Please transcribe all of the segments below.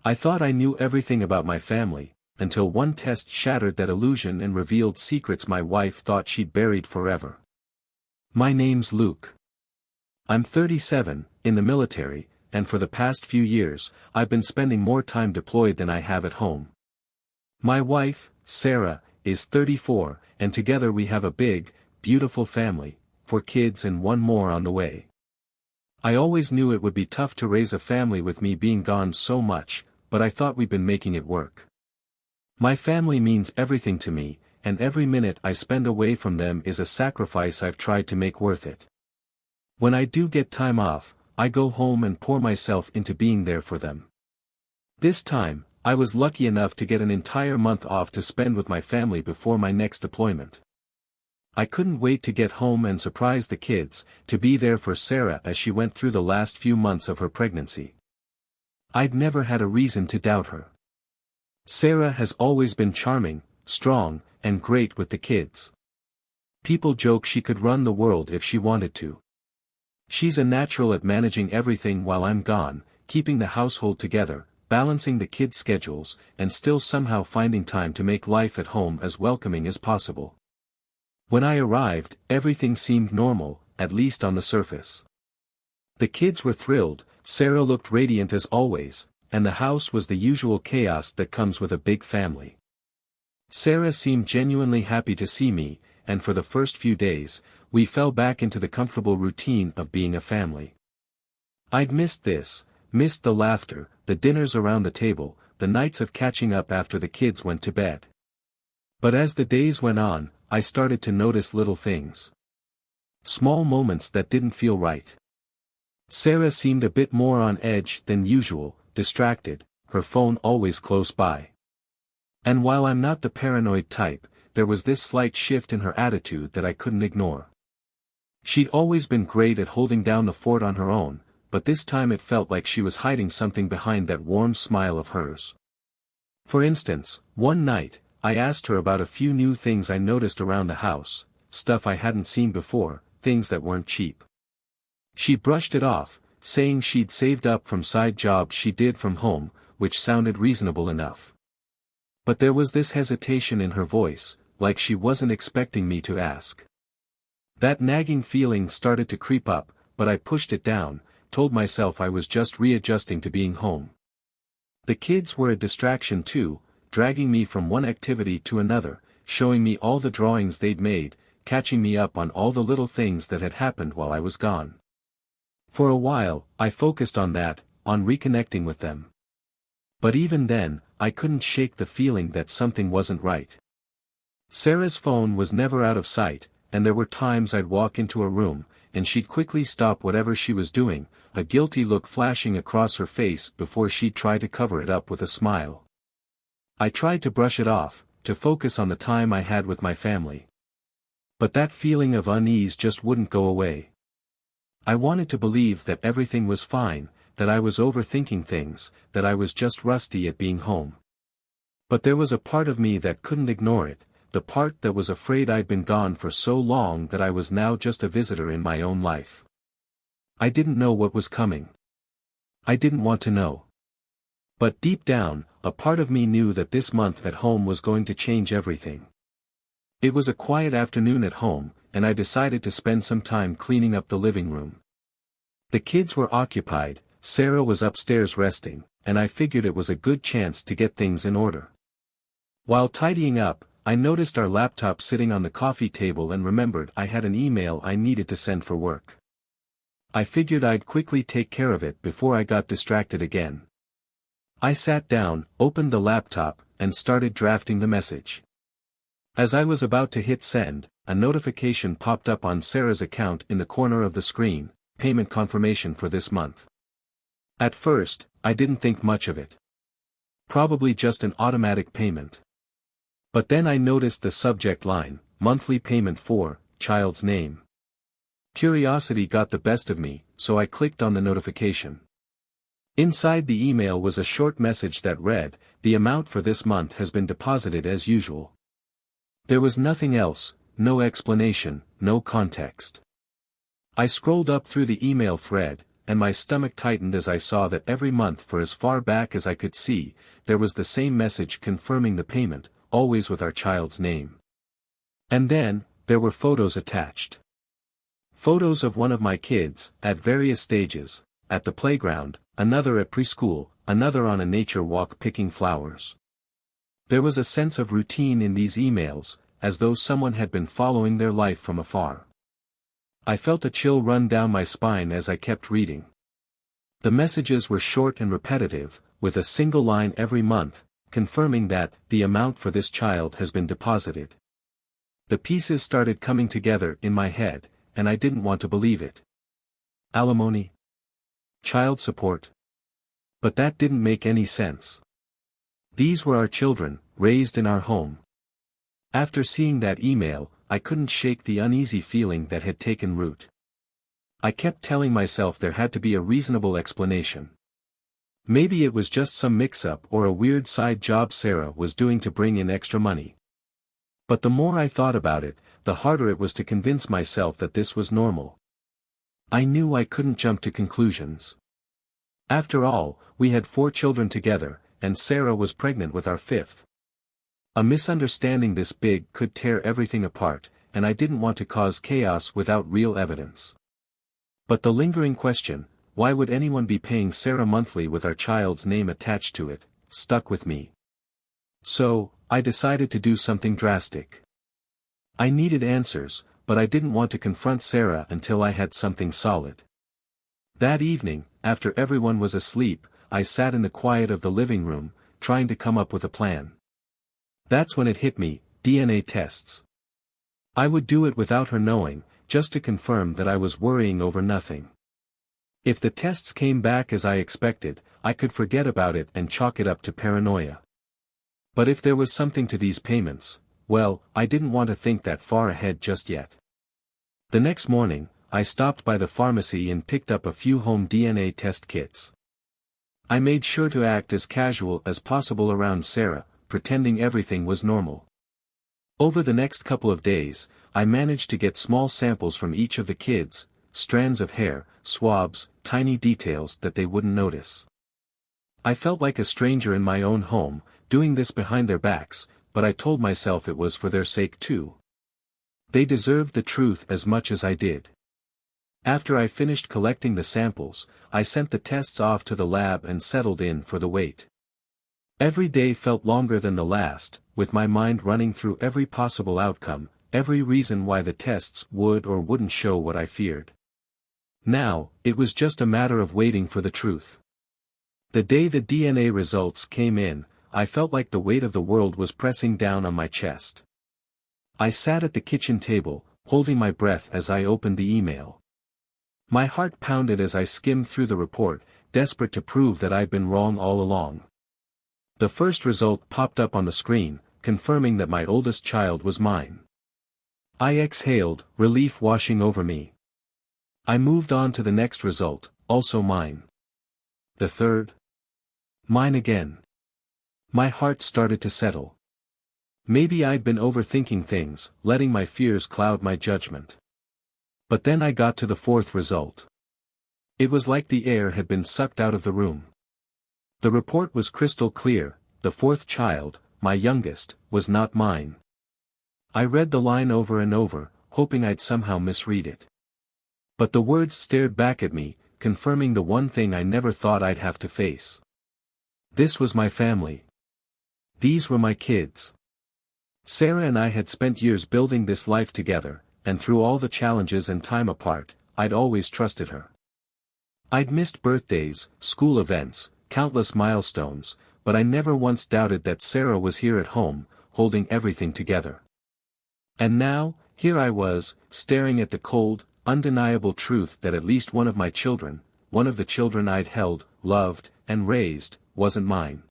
I thought I knew everything about my family, until one test shattered that illusion and revealed secrets my wife thought she'd buried forever. My name's Luke. I'm 37, in the military, and for the past few years, I've been spending more time deployed than I have at home. My wife, Sarah, is 34, and together we have a big, beautiful family, 4 kids and 1 more on the way. I always knew it would be tough to raise a family with me being gone so much, but I thought we'd been making it work. My family means everything to me, and every minute I spend away from them is a sacrifice I've tried to make worth it. When I do get time off, I go home and pour myself into being there for them. This time, I was lucky enough to get an entire month off to spend with my family before my next deployment. I couldn't wait to get home and surprise the kids, to be there for Sarah as she went through the last few months of her pregnancy. I'd never had a reason to doubt her. Sarah has always been charming, strong, and great with the kids. People joke she could run the world if she wanted to. She's a natural at managing everything while I'm gone, keeping the household together, balancing the kids' schedules, and still somehow finding time to make life at home as welcoming as possible. When I arrived, everything seemed normal, at least on the surface. The kids were thrilled, Sarah looked radiant as always, and the house was the usual chaos that comes with a big family. Sarah seemed genuinely happy to see me, and for the first few days, we fell back into the comfortable routine of being a family. I'd missed this, missed the laughter, the dinners around the table, the nights of catching up after the kids went to bed. But as the days went on, I started to notice little things. Small moments that didn't feel right. Sarah seemed a bit more on edge than usual, distracted, her phone always close by. And while I'm not the paranoid type, there was this slight shift in her attitude that I couldn't ignore. She'd always been great at holding down the fort on her own, but this time it felt like she was hiding something behind that warm smile of hers. For instance, one night, I asked her about a few new things I noticed around the house, stuff I hadn't seen before, things that weren't cheap. She brushed it off, saying she'd saved up from side jobs she did from home, which sounded reasonable enough. But there was this hesitation in her voice, like she wasn't expecting me to ask. That nagging feeling started to creep up, but I pushed it down, told myself I was just readjusting to being home. The kids were a distraction too, dragging me from one activity to another, showing me all the drawings they'd made, catching me up on all the little things that had happened while I was gone. For a while, I focused on that, on reconnecting with them. But even then, I couldn't shake the feeling that something wasn't right. Sarah's phone was never out of sight, and there were times I'd walk into a room, and she'd quickly stop whatever she was doing, a guilty look flashing across her face before she'd try to cover it up with a smile. I tried to brush it off, to focus on the time I had with my family. But that feeling of unease just wouldn't go away. I wanted to believe that everything was fine, that I was overthinking things, that I was just rusty at being home. But there was a part of me that couldn't ignore it, the part that was afraid I'd been gone for so long that I was now just a visitor in my own life. I didn't know what was coming. I didn't want to know. But deep down, a part of me knew that this month at home was going to change everything. It was a quiet afternoon at home, and I decided to spend some time cleaning up the living room. The kids were occupied, Sarah was upstairs resting, and I figured it was a good chance to get things in order. While tidying up, I noticed our laptop sitting on the coffee table and remembered I had an email I needed to send for work. I figured I'd quickly take care of it before I got distracted again. I sat down, opened the laptop, and started drafting the message. As I was about to hit send, a notification popped up on Sarah's account in the corner of the screen, payment confirmation for this month. At first, I didn't think much of it. Probably just an automatic payment. But then I noticed the subject line, monthly payment for, child's name. Curiosity got the best of me, so I clicked on the notification. Inside the email was a short message that read, "The amount for this month has been deposited as usual." There was nothing else, no explanation, no context. I scrolled up through the email thread, and my stomach tightened as I saw that every month for as far back as I could see, there was the same message confirming the payment, always with our child's name. And then, there were photos attached. Photos of one of my kids, at various stages, at the playground, another at preschool, another on a nature walk picking flowers. There was a sense of routine in these emails, as though someone had been following their life from afar. I felt a chill run down my spine as I kept reading. The messages were short and repetitive, with a single line every month, confirming that the amount for this child has been deposited. The pieces started coming together in my head, and I didn't want to believe it. Alimony? Child support? But that didn't make any sense. These were our children, raised in our home. After seeing that email, I couldn't shake the uneasy feeling that had taken root. I kept telling myself there had to be a reasonable explanation. Maybe it was just some mix-up or a weird side job Sarah was doing to bring in extra money. But the more I thought about it, the harder it was to convince myself that this was normal. I knew I couldn't jump to conclusions. After all, we had 4 children together, and Sarah was pregnant with our 5th. A misunderstanding this big could tear everything apart, and I didn't want to cause chaos without real evidence. But the lingering question, why would anyone be paying Sarah monthly with our child's name attached to it, stuck with me. So, I decided to do something drastic. I needed answers, but I didn't want to confront Sarah until I had something solid. That evening, after everyone was asleep, I sat in the quiet of the living room, trying to come up with a plan. That's when it hit me, DNA tests. I would do it without her knowing, just to confirm that I was worrying over nothing. If the tests came back as I expected, I could forget about it and chalk it up to paranoia. But if there was something to these payments, well, I didn't want to think that far ahead just yet. The next morning, I stopped by the pharmacy and picked up a few home DNA test kits. I made sure to act as casual as possible around Sarah, pretending everything was normal. Over the next couple of days, I managed to get small samples from each of the kids, strands of hair, swabs, tiny details that they wouldn't notice. I felt like a stranger in my own home, doing this behind their backs, but I told myself it was for their sake too. They deserved the truth as much as I did. After I finished collecting the samples, I sent the tests off to the lab and settled in for the wait. Every day felt longer than the last, with my mind running through every possible outcome, every reason why the tests would or wouldn't show what I feared. Now, it was just a matter of waiting for the truth. The day the DNA results came in, I felt like the weight of the world was pressing down on my chest. I sat at the kitchen table, holding my breath as I opened the email. My heart pounded as I skimmed through the report, desperate to prove that I'd been wrong all along. The first result popped up on the screen, confirming that my oldest child was mine. I exhaled, relief washing over me. I moved on to the next result, also mine. The third? Mine again. My heart started to settle. Maybe I'd been overthinking things, letting my fears cloud my judgment. But then I got to the 4th result. It was like the air had been sucked out of the room. The report was crystal clear, the 4th child, my youngest, was not mine. I read the line over and over, hoping I'd somehow misread it. But the words stared back at me, confirming the one thing I never thought I'd have to face. This was my family. These were my kids. Sarah and I had spent years building this life together, and through all the challenges and time apart, I'd always trusted her. I'd missed birthdays, school events, countless milestones, but I never once doubted that Sarah was here at home, holding everything together. And now, here I was, staring at the cold, undeniable truth that at least one of my children, one of the children I'd held, loved, and raised, wasn't mine.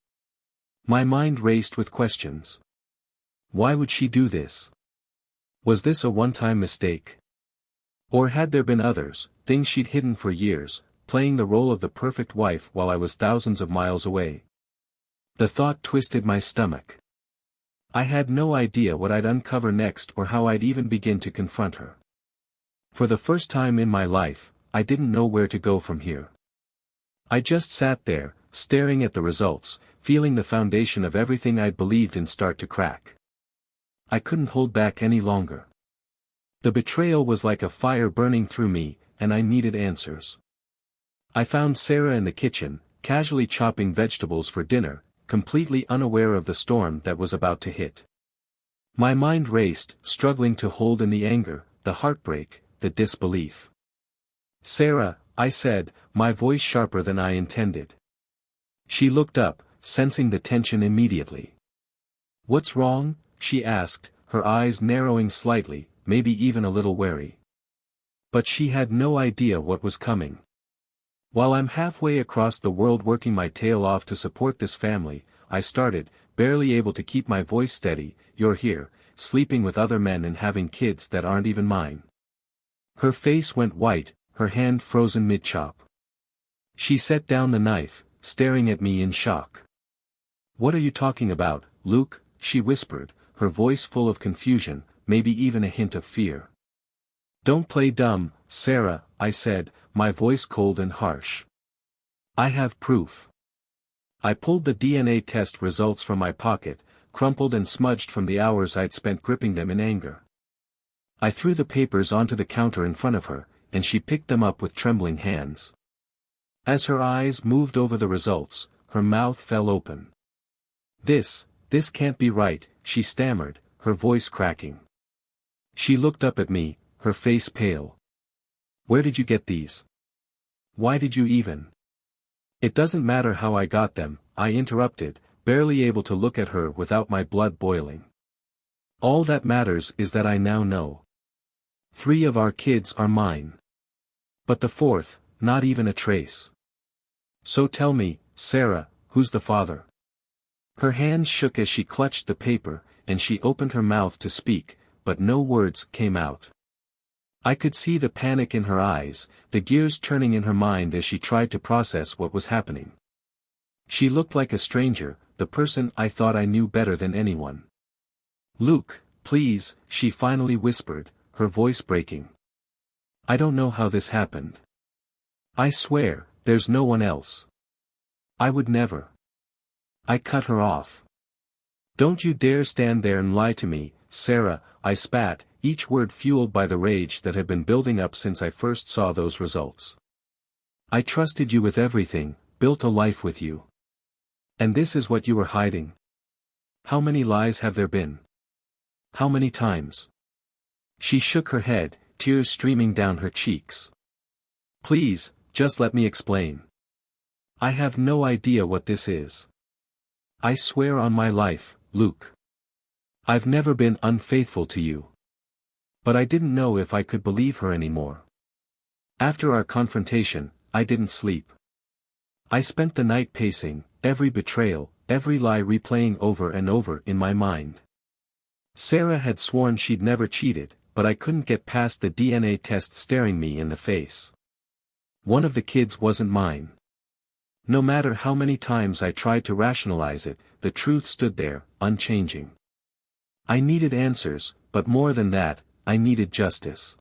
My mind raced with questions. Why would she do this? Was this a one-time mistake? Or had there been others, things she'd hidden for years, playing the role of the perfect wife while I was thousands of miles away? The thought twisted my stomach. I had no idea what I'd uncover next or how I'd even begin to confront her. For the first time in my life, I didn't know where to go from here. I just sat there, staring at the results, feeling the foundation of everything I'd believed in start to crack. I couldn't hold back any longer. The betrayal was like a fire burning through me, and I needed answers. I found Sarah in the kitchen, casually chopping vegetables for dinner, completely unaware of the storm that was about to hit. My mind raced, struggling to hold in the anger, the heartbreak, the disbelief. "Sarah," I said, my voice sharper than I intended. She looked up, sensing the tension immediately. "What's wrong?" she asked, her eyes narrowing slightly, maybe even a little wary. But she had no idea what was coming. While I'm halfway across the world working my tail off to support this family, I started, barely able to keep my voice steady, "You're here, sleeping with other men and having kids that aren't even mine." Her face went white, her hand frozen mid-chop. She set down the knife, staring at me in shock. "What are you talking about, Luke?" she whispered, her voice full of confusion, maybe even a hint of fear. "Don't play dumb, Sarah," I said, my voice cold and harsh. "I have proof." I pulled the DNA test results from my pocket, crumpled and smudged from the hours I'd spent gripping them in anger. I threw the papers onto the counter in front of her, and she picked them up with trembling hands. As her eyes moved over the results, her mouth fell open. This can't be right," she stammered, her voice cracking. She looked up at me, her face pale. "Where did you get these? Why did you even?" "It doesn't matter how I got them," I interrupted, barely able to look at her without my blood boiling. "All that matters is that I now know. 3 of our kids are mine. But the 4th, not even a trace. So tell me, Sarah, who's the father?" Her hands shook as she clutched the paper, and she opened her mouth to speak, but no words came out. I could see the panic in her eyes, the gears turning in her mind as she tried to process what was happening. She looked like a stranger, the person I thought I knew better than anyone. "Luke, please," she finally whispered, her voice breaking. "I don't know how this happened. I swear, there's no one else. I would never." I cut her off. "Don't you dare stand there and lie to me, Sarah," I spat, each word fueled by the rage that had been building up since I first saw those results. "I trusted you with everything, built a life with you. And this is what you were hiding? How many lies have there been? How many times?" She shook her head, tears streaming down her cheeks. "Please, just let me explain. I have no idea what this is. I swear on my life, Luke. I've never been unfaithful to you." But I didn't know if I could believe her anymore. After our confrontation, I didn't sleep. I spent the night pacing, every betrayal, every lie replaying over and over in my mind. Sarah had sworn she'd never cheated, but I couldn't get past the DNA test staring me in the face. One of the kids wasn't mine. No matter how many times I tried to rationalize it, the truth stood there, unchanging. I needed answers, but more than that, I needed justice.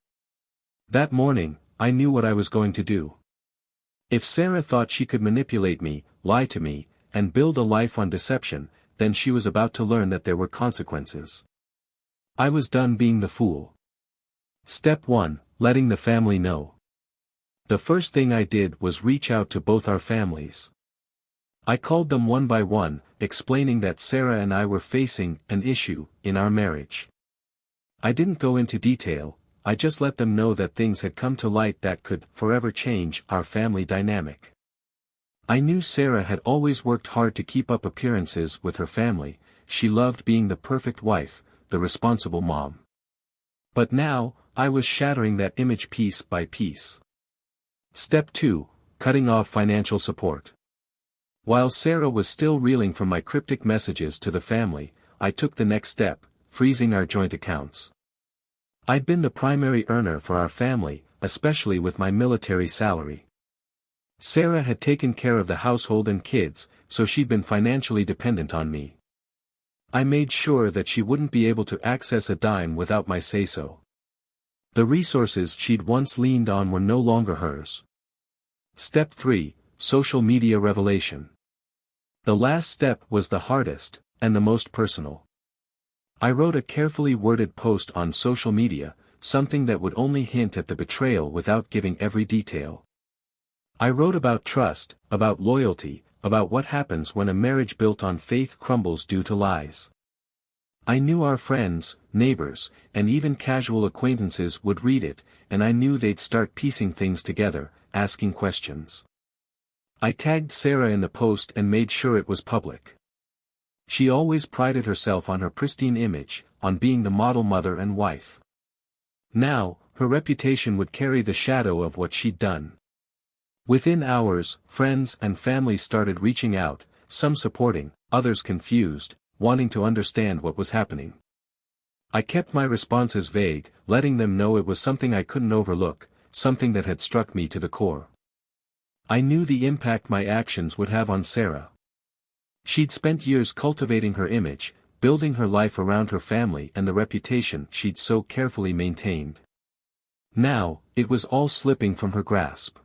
That morning, I knew what I was going to do. If Sarah thought she could manipulate me, lie to me, and build a life on deception, then she was about to learn that there were consequences. I was done being the fool. Step 1, letting the family know. The first thing I did was reach out to both our families. I called them one by one, explaining that Sarah and I were facing an issue in our marriage. I didn't go into detail, I just let them know that things had come to light that could forever change our family dynamic. I knew Sarah had always worked hard to keep up appearances with her family, she loved being the perfect wife, the responsible mom. But now, I was shattering that image piece by piece. Step 2, cutting off financial support. While Sarah was still reeling from my cryptic messages to the family, I took the next step, freezing our joint accounts. I'd been the primary earner for our family, especially with my military salary. Sarah had taken care of the household and kids, so she'd been financially dependent on me. I made sure that she wouldn't be able to access a dime without my say-so. The resources she'd once leaned on were no longer hers. Step 3, Social Media Revelation. The last step was the hardest, and the most personal. I wrote a carefully worded post on social media, something that would only hint at the betrayal without giving every detail. I wrote about trust, about loyalty, about what happens when a marriage built on faith crumbles due to lies. I knew our friends, neighbors, and even casual acquaintances would read it, and I knew they'd start piecing things together, asking questions. I tagged Sarah in the post and made sure it was public. She always prided herself on her pristine image, on being the model mother and wife. Now, her reputation would carry the shadow of what she'd done. Within hours, friends and family started reaching out, some supporting, others confused, wanting to understand what was happening. I kept my responses vague, letting them know it was something I couldn't overlook, something that had struck me to the core. I knew the impact my actions would have on Sarah. She'd spent years cultivating her image, building her life around her family and the reputation she'd so carefully maintained. Now, it was all slipping from her grasp.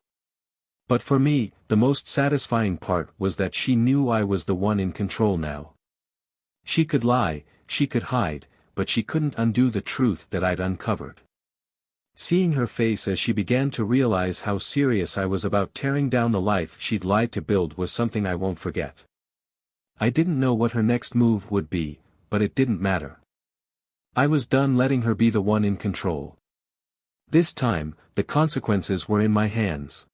But for me, the most satisfying part was that she knew I was the one in control now. She could lie, she could hide, but she couldn't undo the truth that I'd uncovered. Seeing her face as she began to realize how serious I was about tearing down the life she'd lied to build was something I won't forget. I didn't know what her next move would be, but it didn't matter. I was done letting her be the one in control. This time, the consequences were in my hands.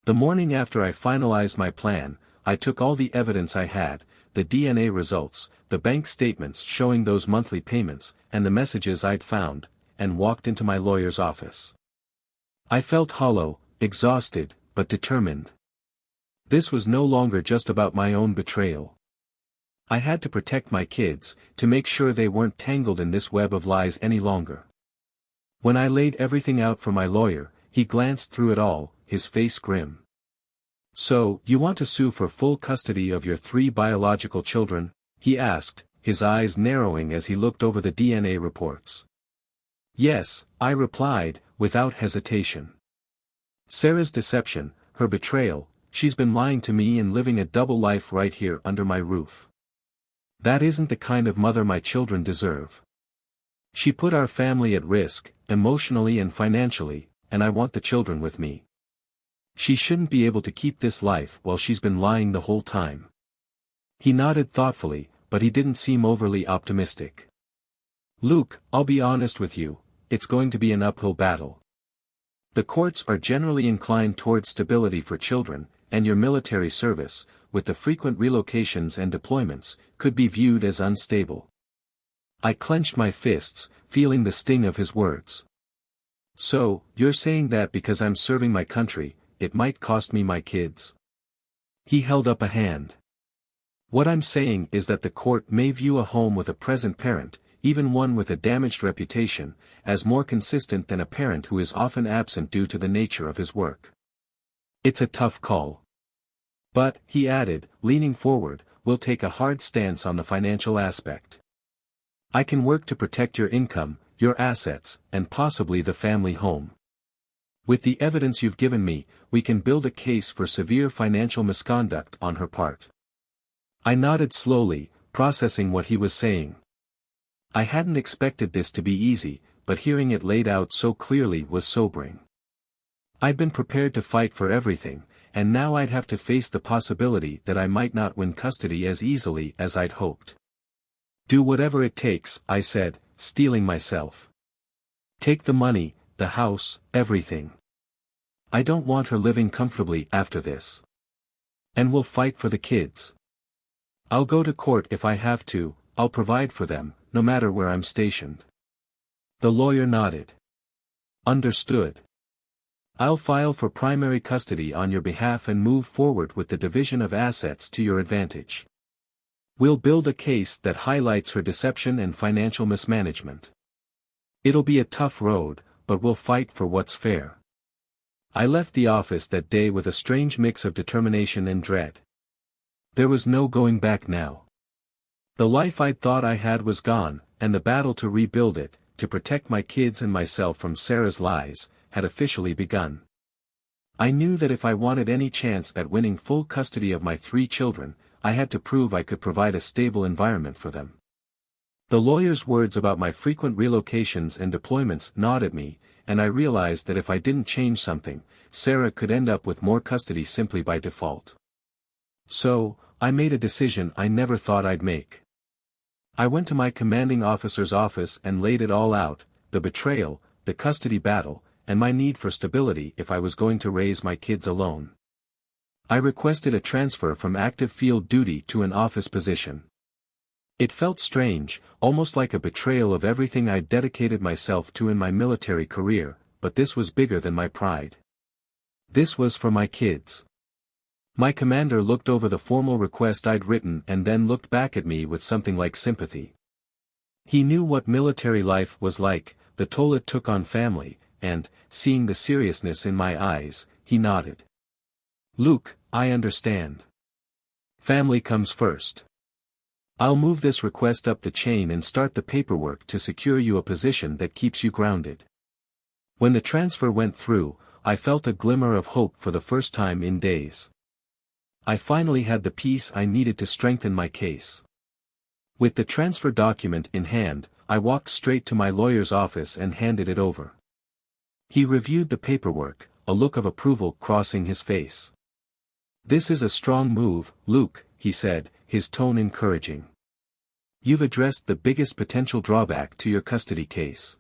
The morning after I finalized my plan, I took all the evidence I had, the DNA results, the bank statements showing those monthly payments, and the messages I'd found, and walked into my lawyer's office. I felt hollow, exhausted, but determined. This was no longer just about my own betrayal. I had to protect my kids, to make sure they weren't tangled in this web of lies any longer. When I laid everything out for my lawyer, he glanced through it all, his face grim. "So, you want to sue for full custody of your 3 biological children?" he asked, his eyes narrowing as he looked over the DNA reports. "Yes," I replied, without hesitation. Sarah's deception, her betrayal, she's been lying to me and living a double life right here under my roof. That isn't the kind of mother my children deserve. She put our family at risk, emotionally and financially, and I want the children with me. She shouldn't be able to keep this life while she's been lying the whole time. He nodded thoughtfully, but he didn't seem overly optimistic. "Luke, I'll be honest with you, it's going to be an uphill battle. The courts are generally inclined towards stability for children, and your military service, with the frequent relocations and deployments, could be viewed as unstable." I clenched my fists, feeling the sting of his words. "So, you're saying that because I'm serving my country, it might cost me my kids?" He held up a hand. "What I'm saying is that the court may view a home with a present parent, even one with a damaged reputation, as more consistent than a parent who is often absent due to the nature of his work. It's a tough call. But," he added, leaning forward, "we'll take a hard stance on the financial aspect. I can work to protect your income, your assets, and possibly the family home. With the evidence you've given me, we can build a case for severe financial misconduct on her part." I nodded slowly, processing what he was saying. I hadn't expected this to be easy, but hearing it laid out so clearly was sobering. I'd been prepared to fight for everything, and now I'd have to face the possibility that I might not win custody as easily as I'd hoped. "Do whatever it takes," I said, steeling myself. "Take the money, the house, everything. I don't want her living comfortably after this. And we'll fight for the kids. I'll go to court if I have to, I'll provide for them, no matter where I'm stationed." The lawyer nodded. "Understood. I'll file for primary custody on your behalf and move forward with the division of assets to your advantage. We'll build a case that highlights her deception and financial mismanagement. It'll be a tough road, but we'll fight for what's fair." I left the office that day with a strange mix of determination and dread. There was no going back now. The life I'd thought I had was gone, and the battle to rebuild it, to protect my kids and myself from Sarah's lies, had officially begun. I knew that if I wanted any chance at winning full custody of my 3 children, I had to prove I could provide a stable environment for them. The lawyer's words about my frequent relocations and deployments gnawed at me, and I realized that if I didn't change something, Sarah could end up with more custody simply by default. So, I made a decision I never thought I'd make. I went to my commanding officer's office and laid it all out, the betrayal, the custody battle, and my need for stability if I was going to raise my kids alone. I requested a transfer from active field duty to an office position. It felt strange, almost like a betrayal of everything I'd dedicated myself to in my military career, but this was bigger than my pride. This was for my kids. My commander looked over the formal request I'd written and then looked back at me with something like sympathy. He knew what military life was like, the toll it took on family, and, seeing the seriousness in my eyes, he nodded. "Luke, I understand. Family comes first. I'll move this request up the chain and start the paperwork to secure you a position that keeps you grounded." When the transfer went through, I felt a glimmer of hope for the first time in days. I finally had the peace I needed to strengthen my case. With the transfer document in hand, I walked straight to my lawyer's office and handed it over. He reviewed the paperwork, a look of approval crossing his face. "This is a strong move, Luke," he said, his tone encouraging. "You've addressed the biggest potential drawback to your custody case.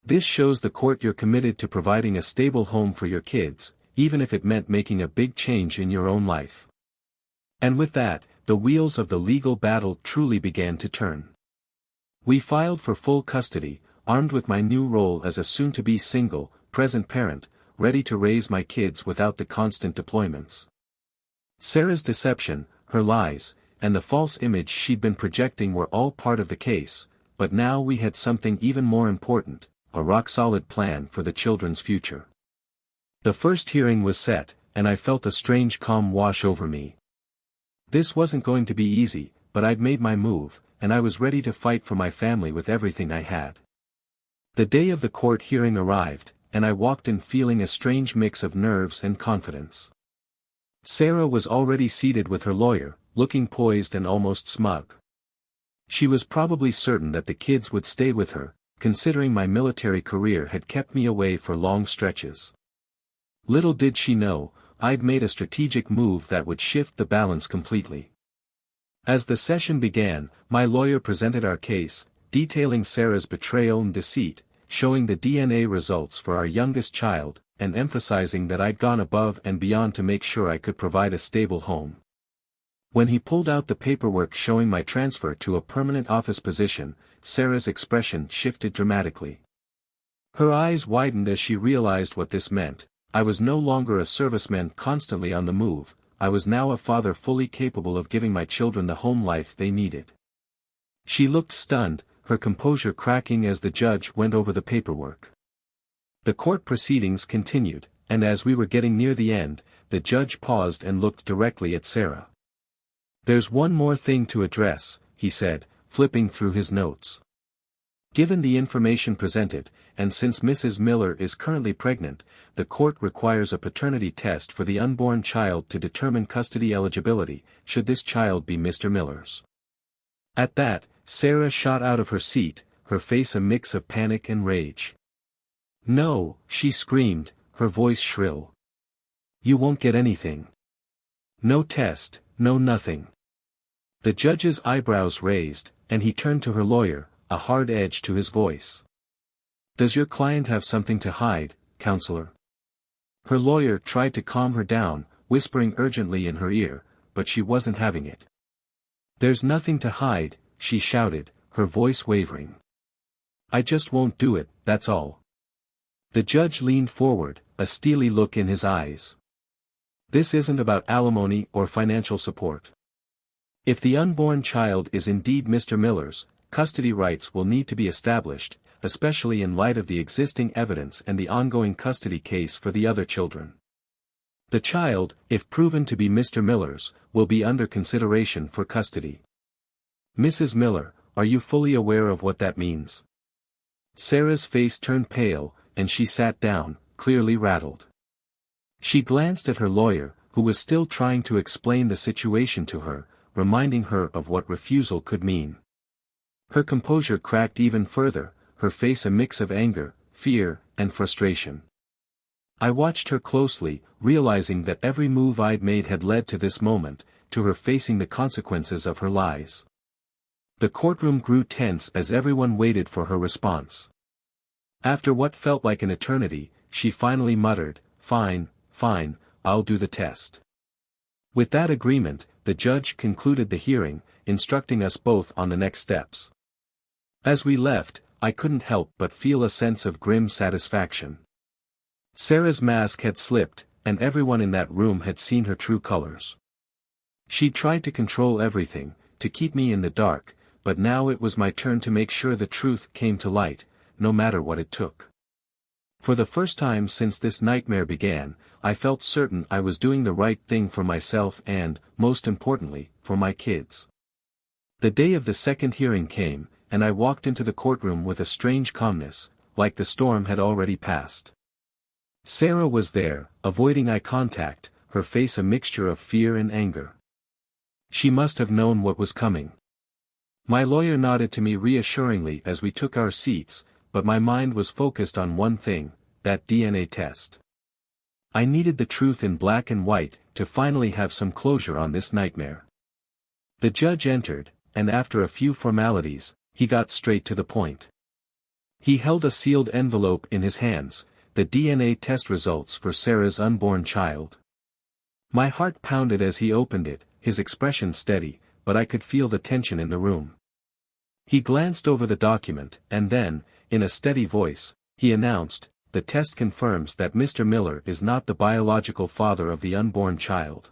This shows the court you're committed to providing a stable home for your kids, even if it meant making a big change in your own life." And with that, the wheels of the legal battle truly began to turn. We filed for full custody, armed with my new role as a soon-to-be single, present parent, ready to raise my kids without the constant deployments. Sarah's deception, her lies, and the false image she'd been projecting were all part of the case, but now we had something even more important, a rock-solid plan for the children's future. The first hearing was set, and I felt a strange calm wash over me. This wasn't going to be easy, but I'd made my move, and I was ready to fight for my family with everything I had. The day of the court hearing arrived, and I walked in feeling a strange mix of nerves and confidence. Sarah was already seated with her lawyer, looking poised and almost smug. She was probably certain that the kids would stay with her, considering my military career had kept me away for long stretches. Little did she know, I'd made a strategic move that would shift the balance completely. As the session began, my lawyer presented our case, detailing Sarah's betrayal and deceit, showing the DNA results for our youngest child, and emphasizing that I'd gone above and beyond to make sure I could provide a stable home. When he pulled out the paperwork showing my transfer to a permanent office position, Sarah's expression shifted dramatically. Her eyes widened as she realized what this meant. I was no longer a serviceman constantly on the move, I was now a father fully capable of giving my children the home life they needed. She looked stunned, her composure cracking as the judge went over the paperwork. The court proceedings continued, and as we were getting near the end, the judge paused and looked directly at Sarah. "There's one more thing to address," he said, flipping through his notes. "Given the information presented, and since Mrs. Miller is currently pregnant, the court requires a paternity test for the unborn child to determine custody eligibility, should this child be Mr. Miller's." At that, Sarah shot out of her seat, her face a mix of panic and rage. "No," she screamed, her voice shrill. "You won't get anything. No test, no nothing." The judge's eyebrows raised, and he turned to her lawyer, a hard edge to his voice. "Does your client have something to hide, counselor?" Her lawyer tried to calm her down, whispering urgently in her ear, but she wasn't having it. "There's nothing to hide," she shouted, her voice wavering. "I just won't do it, that's all." The judge leaned forward, a steely look in his eyes. "This isn't about alimony or financial support. If the unborn child is indeed Mr. Miller's, custody rights will need to be established, especially in light of the existing evidence and the ongoing custody case for the other children. The child, if proven to be Mr. Miller's, will be under consideration for custody. Mrs. Miller, are you fully aware of what that means?" Sarah's face turned pale, and she sat down, clearly rattled. She glanced at her lawyer, who was still trying to explain the situation to her, reminding her of what refusal could mean. Her composure cracked even further, her face a mix of anger, fear, and frustration. I watched her closely, realizing that every move I'd made had led to this moment, to her facing the consequences of her lies. The courtroom grew tense as everyone waited for her response. After what felt like an eternity, she finally muttered, "Fine, fine, I'll do the test." With that agreement, the judge concluded the hearing, instructing us both on the next steps. As we left, I couldn't help but feel a sense of grim satisfaction. Sarah's mask had slipped, and everyone in that room had seen her true colors. She'd tried to control everything, to keep me in the dark, but now it was my turn to make sure the truth came to light, no matter what it took. For the first time since this nightmare began, I felt certain I was doing the right thing for myself and, most importantly, for my kids. The day of the second hearing came, and I walked into the courtroom with a strange calmness, like the storm had already passed. Sarah was there, avoiding eye contact, her face a mixture of fear and anger. She must have known what was coming. My lawyer nodded to me reassuringly as we took our seats, but my mind was focused on one thing, that DNA test. I needed the truth in black and white, to finally have some closure on this nightmare. The judge entered, and after a few formalities, he got straight to the point. He held a sealed envelope in his hands, the DNA test results for Sarah's unborn child. My heart pounded as he opened it, his expression steady, but I could feel the tension in the room. He glanced over the document, and then, in a steady voice, he announced, "The test confirms that Mr. Miller is not the biological father of the unborn child."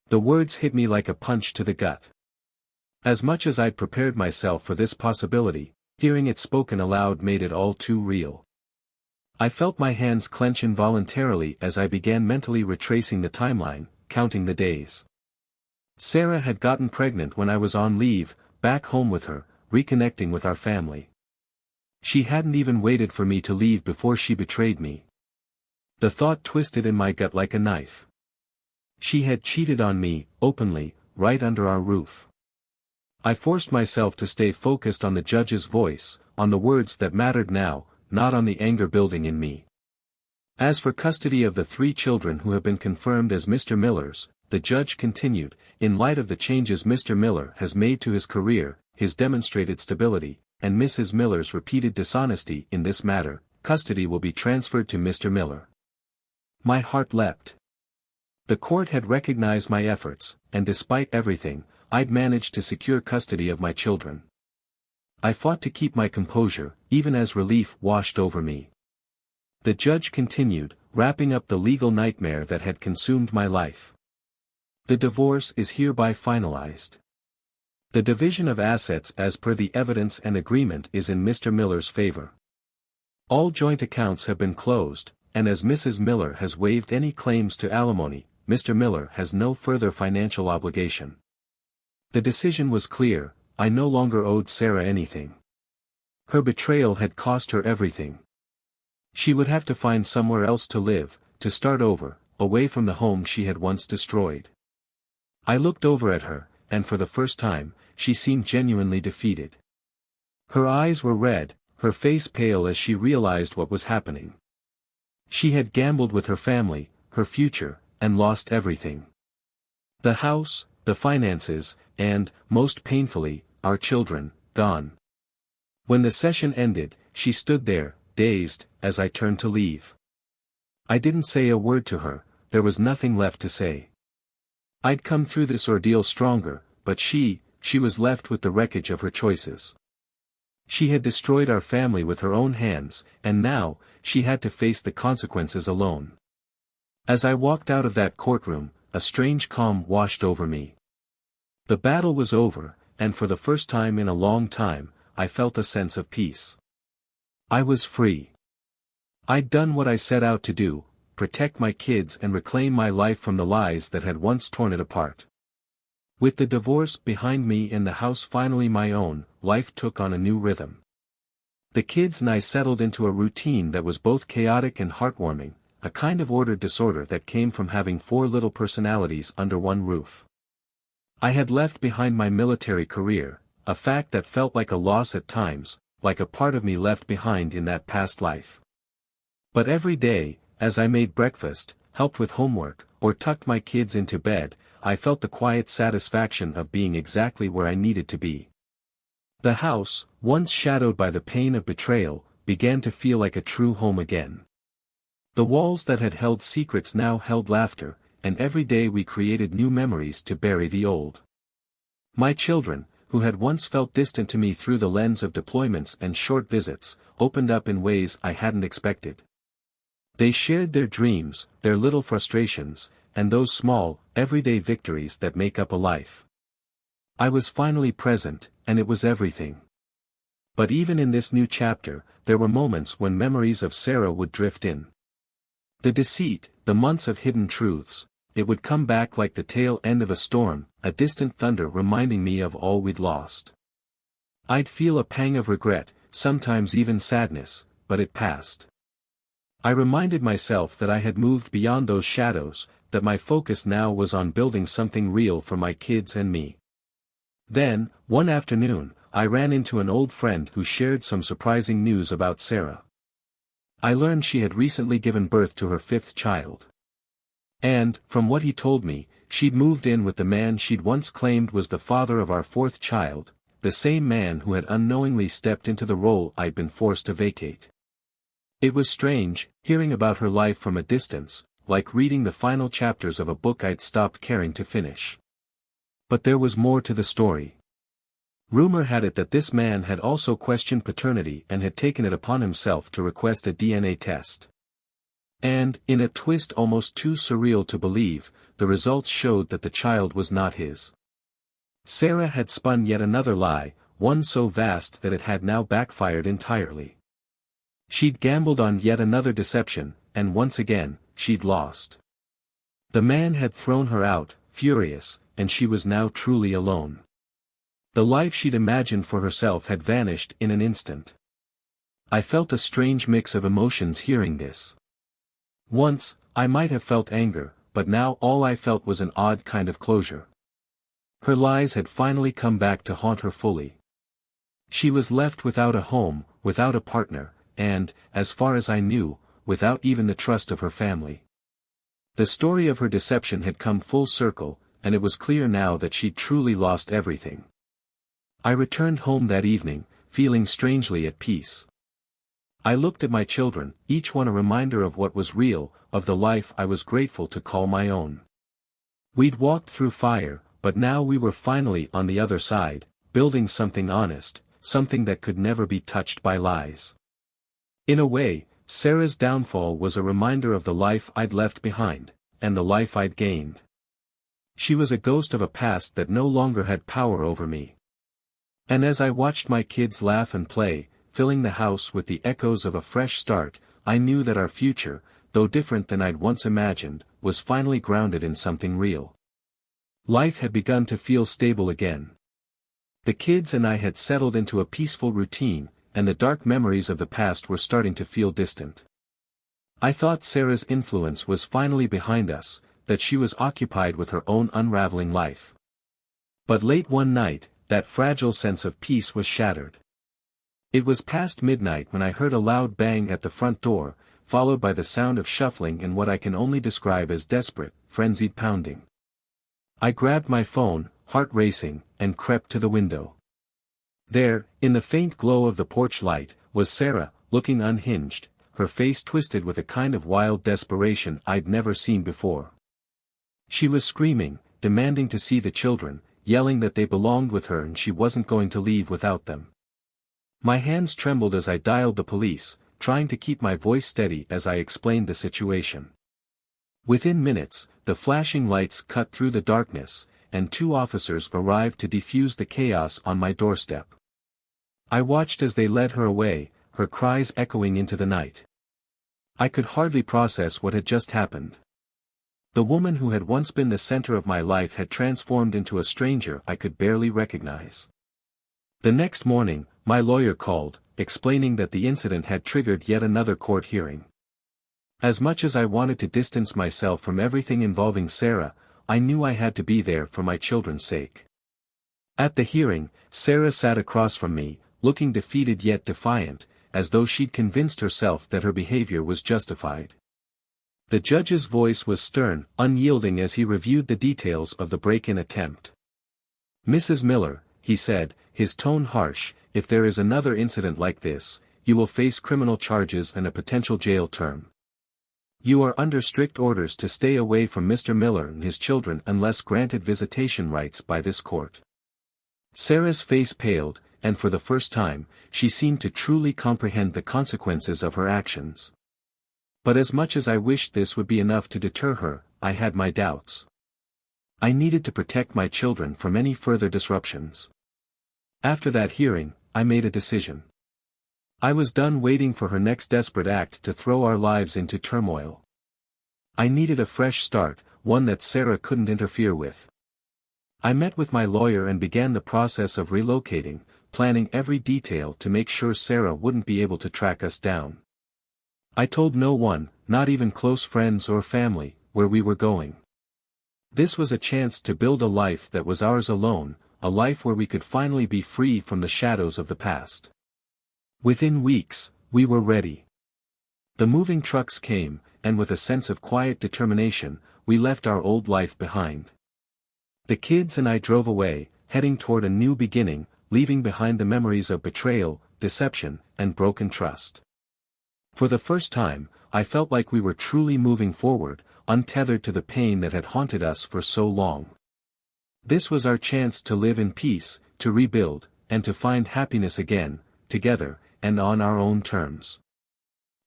The words hit me like a punch to the gut. As much as I'd prepared myself for this possibility, hearing it spoken aloud made it all too real. I felt my hands clench involuntarily as I began mentally retracing the timeline, counting the days. Sarah had gotten pregnant when I was on leave, back home with her, reconnecting with our family. She hadn't even waited for me to leave before she betrayed me. The thought twisted in my gut like a knife. She had cheated on me, openly, right under our roof. I forced myself to stay focused on the judge's voice, on the words that mattered now, not on the anger building in me. As for custody of the 3 children who have been confirmed as Mr. Miller's, the judge continued, in light of the changes Mr. Miller has made to his career, his demonstrated stability, and Mrs. Miller's repeated dishonesty in this matter, custody will be transferred to Mr. Miller. My heart leapt. The court had recognized my efforts, and despite everything, I'd managed to secure custody of my children. I fought to keep my composure, even as relief washed over me. The judge continued, wrapping up the legal nightmare that had consumed my life. The divorce is hereby finalized. The division of assets as per the evidence and agreement is in Mr. Miller's favor. All joint accounts have been closed, and as Mrs. Miller has waived any claims to alimony, Mr. Miller has no further financial obligation. The decision was clear, I no longer owed Sarah anything. Her betrayal had cost her everything. She would have to find somewhere else to live, to start over, away from the home she had once destroyed. I looked over at her, and for the first time, she seemed genuinely defeated. Her eyes were red, her face pale as she realized what was happening. She had gambled with her family, her future, and lost everything. The house, the finances, and, most painfully, our children, gone. When the session ended, she stood there, dazed, as I turned to leave. I didn't say a word to her, there was nothing left to say. I'd come through this ordeal stronger, but she was left with the wreckage of her choices. She had destroyed our family with her own hands, and now, she had to face the consequences alone. As I walked out of that courtroom, a strange calm washed over me. The battle was over, and for the first time in a long time, I felt a sense of peace. I was free. I'd done what I set out to do, protect my kids and reclaim my life from the lies that had once torn it apart. With the divorce behind me and the house finally my own, life took on a new rhythm. The kids and I settled into a routine that was both chaotic and heartwarming, a kind of ordered disorder that came from having 4 little personalities under one roof. I had left behind my military career, a fact that felt like a loss at times, like a part of me left behind in that past life. But every day, as I made breakfast, helped with homework, or tucked my kids into bed, I felt the quiet satisfaction of being exactly where I needed to be. The house, once shadowed by the pain of betrayal, began to feel like a true home again. The walls that had held secrets now held laughter, and every day we created new memories to bury the old. My children, who had once felt distant to me through the lens of deployments and short visits, opened up in ways I hadn't expected. They shared their dreams, their little frustrations, and those small, everyday victories that make up a life. I was finally present, and it was everything. But even in this new chapter, there were moments when memories of Sarah would drift in. The deceit, the months of hidden truths, it would come back like the tail end of a storm, a distant thunder reminding me of all we'd lost. I'd feel a pang of regret, sometimes even sadness, but it passed. I reminded myself that I had moved beyond those shadows, that my focus now was on building something real for my kids and me. Then, one afternoon, I ran into an old friend who shared some surprising news about Sarah. I learned she had recently given birth to her 5th child. And, from what he told me, she'd moved in with the man she'd once claimed was the father of our 4th child, the same man who had unknowingly stepped into the role I'd been forced to vacate. It was strange, hearing about her life from a distance, like reading the final chapters of a book I'd stopped caring to finish. But there was more to the story. Rumor had it that this man had also questioned paternity and had taken it upon himself to request a DNA test. And, in a twist almost too surreal to believe, the results showed that the child was not his. Sarah had spun yet another lie, one so vast that it had now backfired entirely. She'd gambled on yet another deception, and once again, she'd lost. The man had thrown her out, furious, and she was now truly alone. The life she'd imagined for herself had vanished in an instant. I felt a strange mix of emotions hearing this. Once, I might have felt anger, but now all I felt was an odd kind of closure. Her lies had finally come back to haunt her fully. She was left without a home, without a partner, and, as far as I knew, without even the trust of her family. The story of her deception had come full circle, and it was clear now that she'd truly lost everything. I returned home that evening, feeling strangely at peace. I looked at my children, each one a reminder of what was real, of the life I was grateful to call my own. We'd walked through fire, but now we were finally on the other side, building something honest, something that could never be touched by lies. In a way, Sarah's downfall was a reminder of the life I'd left behind, and the life I'd gained. She was a ghost of a past that no longer had power over me. And as I watched my kids laugh and play, filling the house with the echoes of a fresh start, I knew that our future, though different than I'd once imagined, was finally grounded in something real. Life had begun to feel stable again. The kids and I had settled into a peaceful routine, and the dark memories of the past were starting to feel distant. I thought Sarah's influence was finally behind us, that she was occupied with her own unraveling life. But late one night, that fragile sense of peace was shattered. It was past midnight when I heard a loud bang at the front door, followed by the sound of shuffling and what I can only describe as desperate, frenzied pounding. I grabbed my phone, heart racing, and crept to the window. There, in the faint glow of the porch light, was Sarah, looking unhinged, her face twisted with a kind of wild desperation I'd never seen before. She was screaming, demanding to see the children, yelling that they belonged with her and she wasn't going to leave without them. My hands trembled as I dialed the police, trying to keep my voice steady as I explained the situation. Within minutes, the flashing lights cut through the darkness, and 2 officers arrived to defuse the chaos on my doorstep. I watched as they led her away, her cries echoing into the night. I could hardly process what had just happened. The woman who had once been the center of my life had transformed into a stranger I could barely recognize. The next morning, my lawyer called, explaining that the incident had triggered yet another court hearing. As much as I wanted to distance myself from everything involving Sarah, I knew I had to be there for my children's sake. At the hearing, Sarah sat across from me, looking defeated yet defiant, as though she'd convinced herself that her behavior was justified. The judge's voice was stern, unyielding as he reviewed the details of the break-in attempt. "Mrs. Miller," he said, his tone harsh, "if there is another incident like this, you will face criminal charges and a potential jail term. You are under strict orders to stay away from Mr. Miller and his children unless granted visitation rights by this court." Sarah's face paled, and for the first time, she seemed to truly comprehend the consequences of her actions. But as much as I wished this would be enough to deter her, I had my doubts. I needed to protect my children from any further disruptions. After that hearing, I made a decision. I was done waiting for her next desperate act to throw our lives into turmoil. I needed a fresh start, one that Sarah couldn't interfere with. I met with my lawyer and began the process of relocating, planning every detail to make sure Sarah wouldn't be able to track us down. I told no one, not even close friends or family, where we were going. This was a chance to build a life that was ours alone, a life where we could finally be free from the shadows of the past. Within weeks, we were ready. The moving trucks came, and with a sense of quiet determination, we left our old life behind. The kids and I drove away, heading toward a new beginning, leaving behind the memories of betrayal, deception, and broken trust. For the first time, I felt like we were truly moving forward, untethered to the pain that had haunted us for so long. This was our chance to live in peace, to rebuild, and to find happiness again, together, and on our own terms.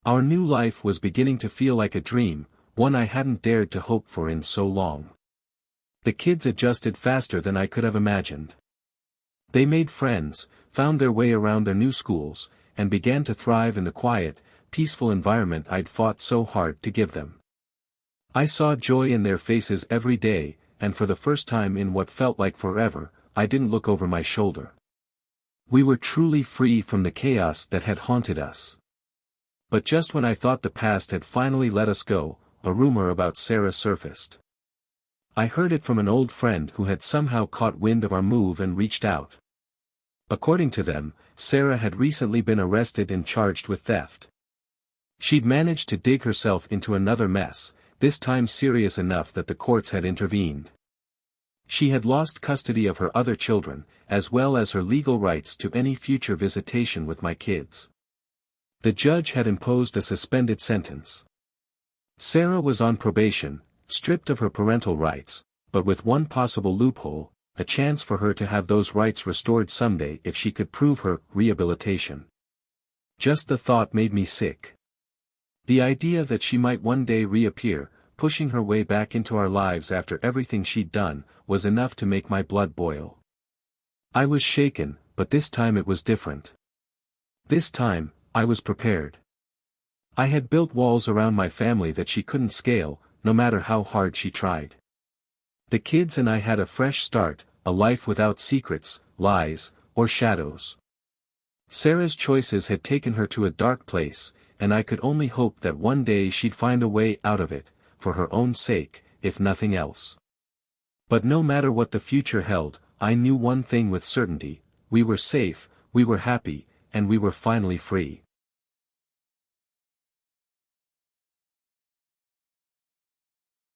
Our new life was beginning to feel like a dream, one I hadn't dared to hope for in so long. The kids adjusted faster than I could have imagined. They made friends, found their way around their new schools, and began to thrive in the quiet, peaceful environment I'd fought so hard to give them. I saw joy in their faces every day, and for the first time in what felt like forever, I didn't look over my shoulder. We were truly free from the chaos that had haunted us. But just when I thought the past had finally let us go, a rumor about Sarah surfaced. I heard it from an old friend who had somehow caught wind of our move and reached out. According to them, Sarah had recently been arrested and charged with theft. She'd managed to dig herself into another mess, this time serious enough that the courts had intervened. She had lost custody of her other children, as well as her legal rights to any future visitation with my kids. The judge had imposed a suspended sentence. Sarah was on probation, stripped of her parental rights, but with one possible loophole, a chance for her to have those rights restored someday if she could prove her rehabilitation. Just the thought made me sick. The idea that she might one day reappear, pushing her way back into our lives after everything she'd done, was enough to make my blood boil. I was shaken, but this time it was different. This time, I was prepared. I had built walls around my family that she couldn't scale, no matter how hard she tried. The kids and I had a fresh start, a life without secrets, lies, or shadows. Sarah's choices had taken her to a dark place, and I could only hope that one day she'd find a way out of it, for her own sake, if nothing else. But no matter what the future held, I knew one thing with certainty: we were safe, we were happy, and we were finally free.